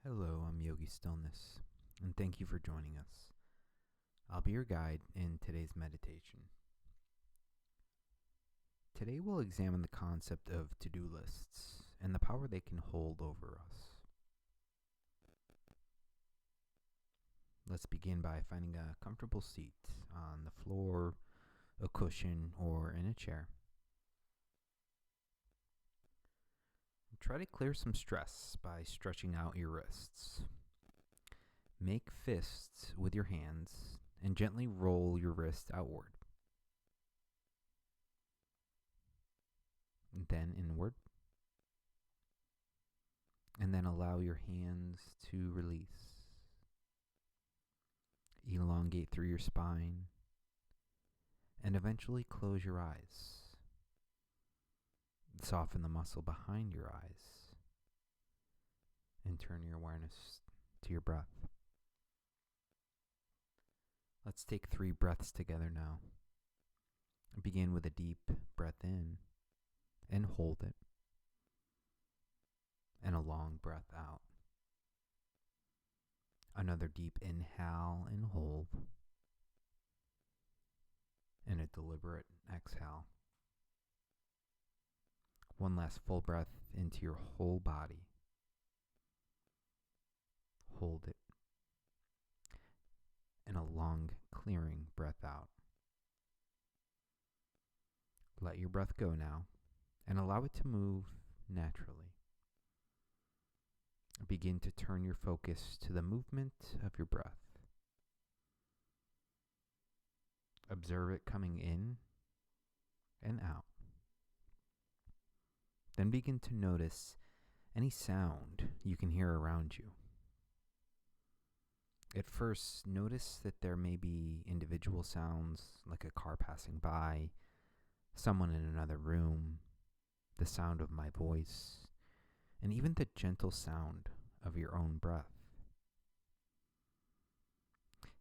Hello, I'm Yogi Stillness, and thank you for joining us. I'll be your guide in today's meditation. Today we'll examine the concept of to-do lists and the power they can hold over us. Let's begin by finding a comfortable seat on the floor, a cushion, or in a chair. Try to clear some stress by stretching out your wrists. Make fists with your hands and gently roll your wrist outward. Then inward. And then allow your hands to release. Elongate through your spine and eventually close your eyes. Soften the muscle behind your eyes and turn your awareness to your breath. Let's take 3 breaths together now. Begin with a deep breath in and hold it, and a long breath out. Another deep inhale and hold, and a deliberate exhale. One last full breath into your whole body. Hold it, and a long clearing breath out. Let your breath go now, and allow it to move naturally. Begin to turn your focus to the movement of your breath. Observe it coming in and out. Then begin to notice any sound you can hear around you. At first, notice that there may be individual sounds like a car passing by, someone in another room, the sound of my voice, and even the gentle sound of your own breath.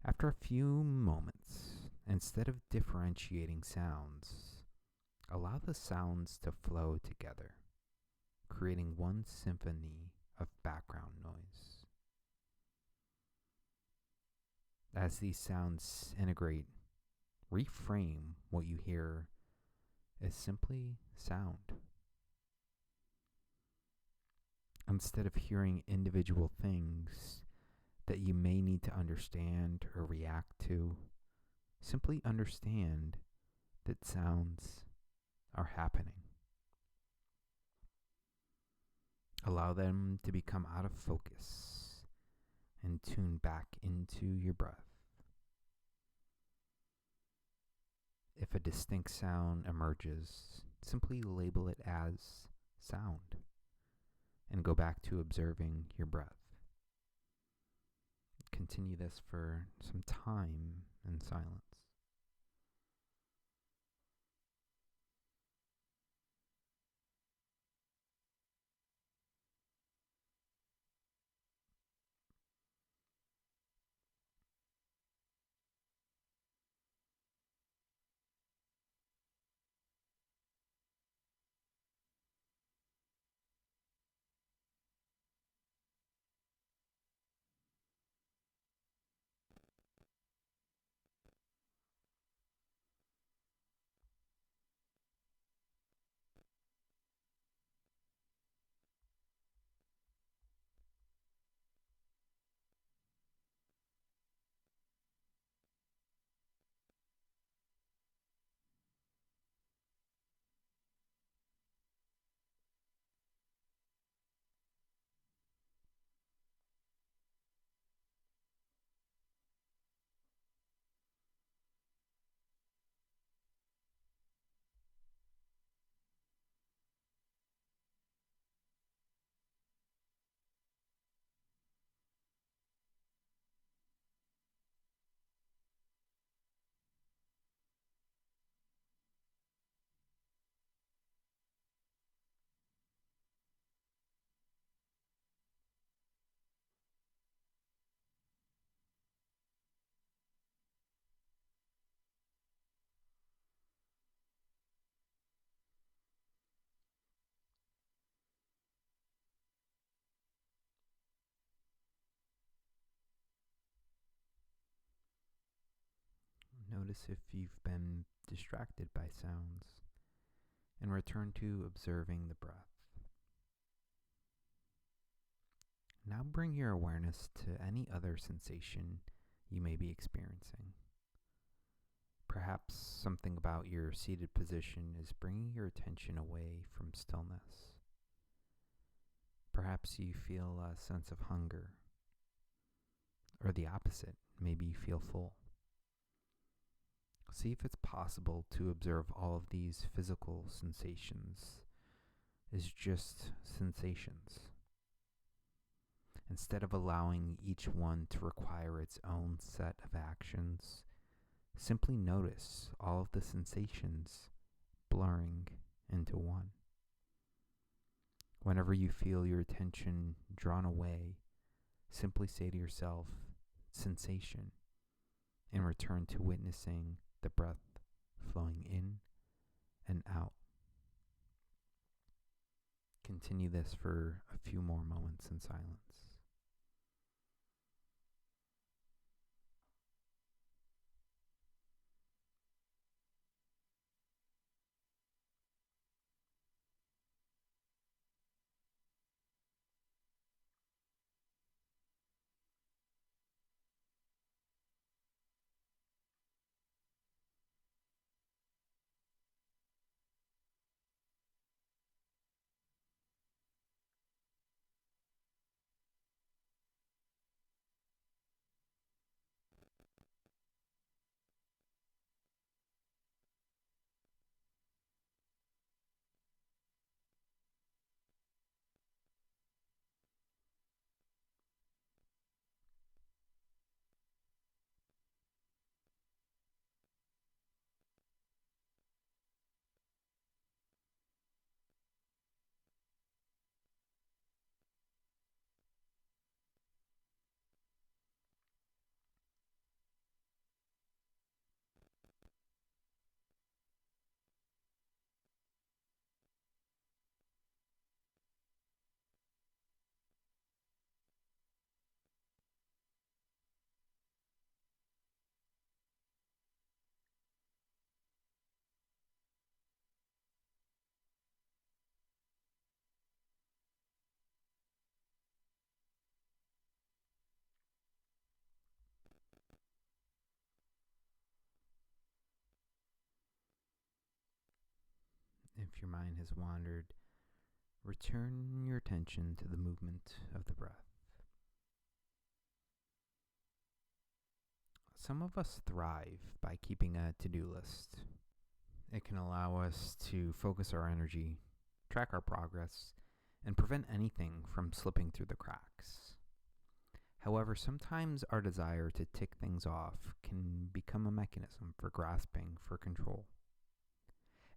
After a few moments, instead of differentiating sounds, allow the sounds to flow together, creating one symphony of background noise. As these sounds integrate, reframe what you hear as simply sound. Instead of hearing individual things that you may need to understand or react to, simply understand that sounds are happening. Allow them to become out of focus and tune back into your breath. If a distinct sound emerges, simply label it as sound and go back to observing your breath. Continue this for some time in silence. notice if you've been distracted by sounds, and return to observing the breath. Now bring your awareness to any other sensation you may be experiencing. Perhaps something about your seated position is bringing your attention away from stillness. Perhaps you feel a sense of hunger, or the opposite, maybe you feel full. See if it's possible to observe all of these physical sensations as just sensations, instead of allowing each one to require its own set of actions. Simply notice all of the sensations blurring into one. Whenever you feel your attention drawn away, simply say to yourself, sensation, and return to witnessing the breath flowing in and out. Continue this for a few more moments in silence. If your mind has wandered, return your attention to the movement of the breath. Some of us thrive by keeping a to-do list. It can allow us to focus our energy, track our progress, and prevent anything from slipping through the cracks. However, sometimes our desire to tick things off can become a mechanism for grasping for control.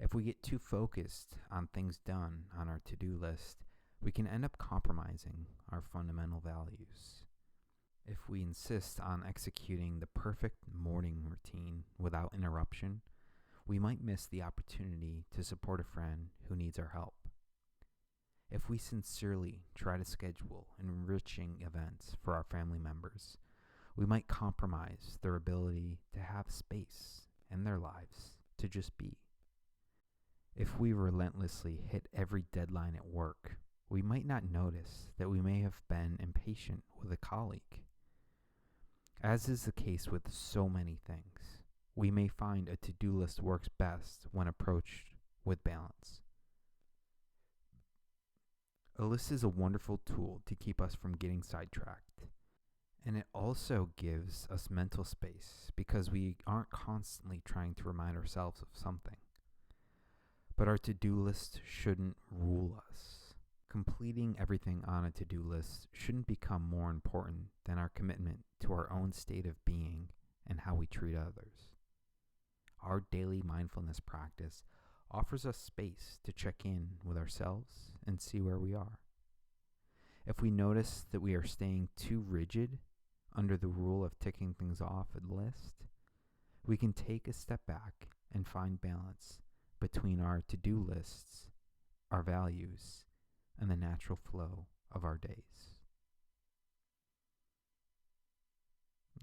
If we get too focused on things done on our to-do list, we can end up compromising our fundamental values. If we insist on executing the perfect morning routine without interruption, we might miss the opportunity to support a friend who needs our help. If we sincerely try to schedule enriching events for our family members, we might compromise their ability to have space in their lives to just be. If we relentlessly hit every deadline at work, we might not notice that we may have been impatient with a colleague. As is the case with so many things, we may find a to-do list works best when approached with balance. A list is a wonderful tool to keep us from getting sidetracked. And it also gives us mental space because we aren't constantly trying to remind ourselves of something. But our to-do list shouldn't rule us. Completing everything on a to-do list shouldn't become more important than our commitment to our own state of being and how we treat others. Our daily mindfulness practice offers us space to check in with ourselves and see where we are. If we notice that we are staying too rigid under the rule of ticking things off a list, we can take a step back and find balance between our to-do lists, our values, and the natural flow of our days.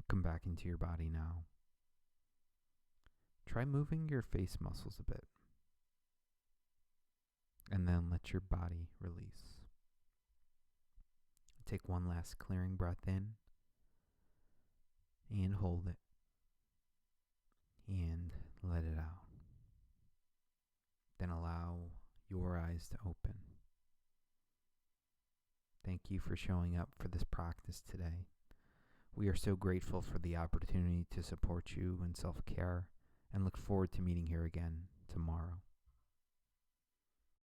Come back into your body now. try moving your face muscles a bit. And then let your body release. Take one last clearing breath in and hold it and let it out. Then allow your eyes to open. Thank you for showing up for this practice today. We are so grateful for the opportunity to support you in self-care and look forward to meeting here again tomorrow.